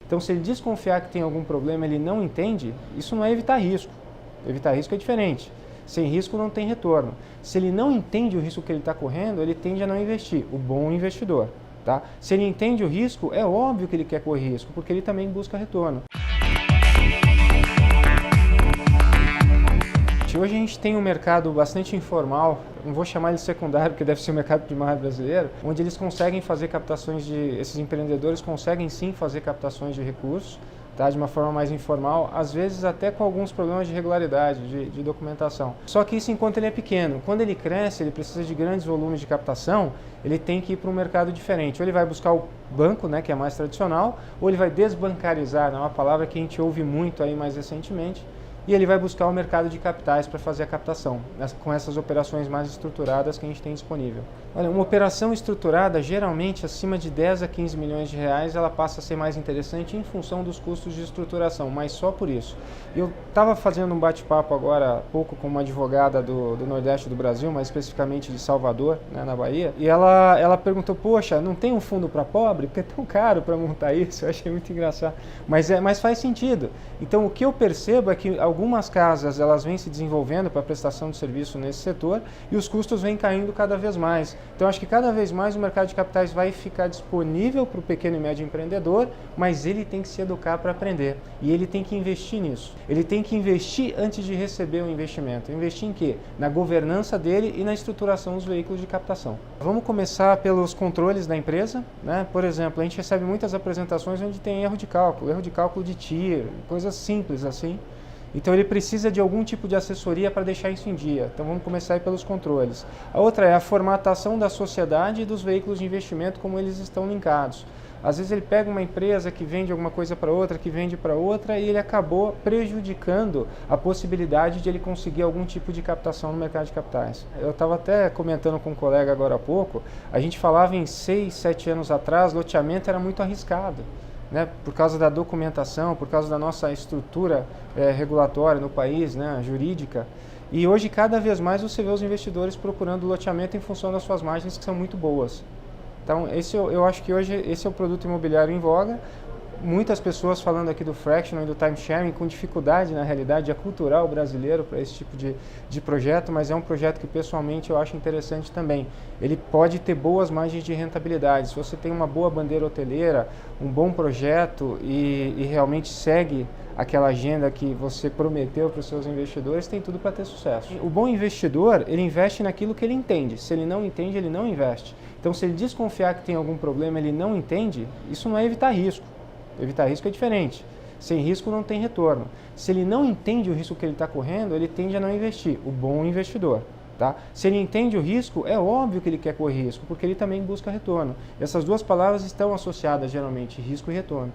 Então, se ele desconfiar que tem algum problema, ele não entende, isso não é evitar risco. Evitar risco é diferente. Sem risco não tem retorno. Se ele não entende o risco que ele está correndo, ele tende a não investir, o bom investidor. Tá? Se ele entende o risco, é óbvio que ele quer correr risco, porque ele também busca retorno. Hoje a gente tem um mercado bastante informal, não vou chamar ele de secundário, porque deve ser o mercado primário brasileiro, onde eles conseguem fazer captações esses empreendedores conseguem sim fazer captações de recursos, tá, de uma forma mais informal, às vezes até com alguns problemas de regularidade, de documentação. Só que isso enquanto ele é pequeno. Quando ele cresce, ele precisa de grandes volumes de captação, ele tem que ir para um mercado diferente. Ou ele vai buscar o banco, né, que é mais tradicional, ou ele vai desbancarizar, é uma palavra que a gente ouve muito aí mais recentemente, e ele vai buscar o mercado de capitais para fazer a captação, com essas operações mais estruturadas que a gente tem disponível. Olha, uma operação estruturada, geralmente acima de 10 a 15 milhões de reais, ela passa a ser mais interessante em função dos custos de estruturação, mas só por isso. Eu estava fazendo um bate-papo agora há pouco com uma advogada do Nordeste do Brasil, mais especificamente de Salvador, né, na Bahia, e ela perguntou, poxa, não tem um fundo para pobre? Porque é tão caro para montar isso, eu achei muito engraçado, mas faz sentido. Então o que eu percebo é que algumas casas elas vêm se desenvolvendo para prestação de serviço nesse setor e os custos vêm caindo cada vez mais. Então acho que cada vez mais o mercado de capitais vai ficar disponível para o pequeno e médio empreendedor, mas ele tem que se educar para aprender e ele tem que investir nisso. Ele tem que investir antes de receber o investimento. Investir em quê? Na governança dele e na estruturação dos veículos de captação. Vamos começar pelos controles da empresa, né? Por exemplo, a gente recebe muitas apresentações onde tem erro de cálculo de TIR, coisas simples assim. Então ele precisa de algum tipo de assessoria para deixar isso em dia. Então vamos começar aí pelos controles. A outra é a formatação da sociedade e dos veículos de investimento, como eles estão linkados. Às vezes ele pega uma empresa que vende alguma coisa para outra, que vende para outra, e ele acabou prejudicando a possibilidade de ele conseguir algum tipo de captação no mercado de capitais. Eu estava até comentando com um colega agora há pouco, a gente falava em 6, 7 anos atrás, loteamento era muito arriscado. Né, por causa da documentação, por causa da nossa estrutura regulatória no país, né, jurídica. E hoje, cada vez mais, você vê os investidores procurando loteamento em função das suas margens, que são muito boas. Então, eu acho que hoje esse é o produto imobiliário em voga. Muitas pessoas falando aqui do fractional e do time sharing com dificuldade, na realidade, de aculturar o brasileiro para esse tipo de projeto, mas é um projeto que pessoalmente eu acho interessante também. Ele pode ter boas margens de rentabilidade. Se você tem uma boa bandeira hoteleira, um bom projeto e realmente segue aquela agenda que você prometeu para os seus investidores, tem tudo para ter sucesso. O bom investidor, ele investe naquilo que ele entende. Se ele não entende, ele não investe. Então, se ele desconfiar que tem algum problema, ele não entende, isso não é evitar risco. Evitar risco é diferente. Sem risco não tem retorno. Se ele não entende o risco que ele está correndo, ele tende a não investir, o bom investidor. Tá? Se ele entende o risco, é óbvio que ele quer correr risco, porque ele também busca retorno. Essas duas palavras estão associadas geralmente, risco e retorno.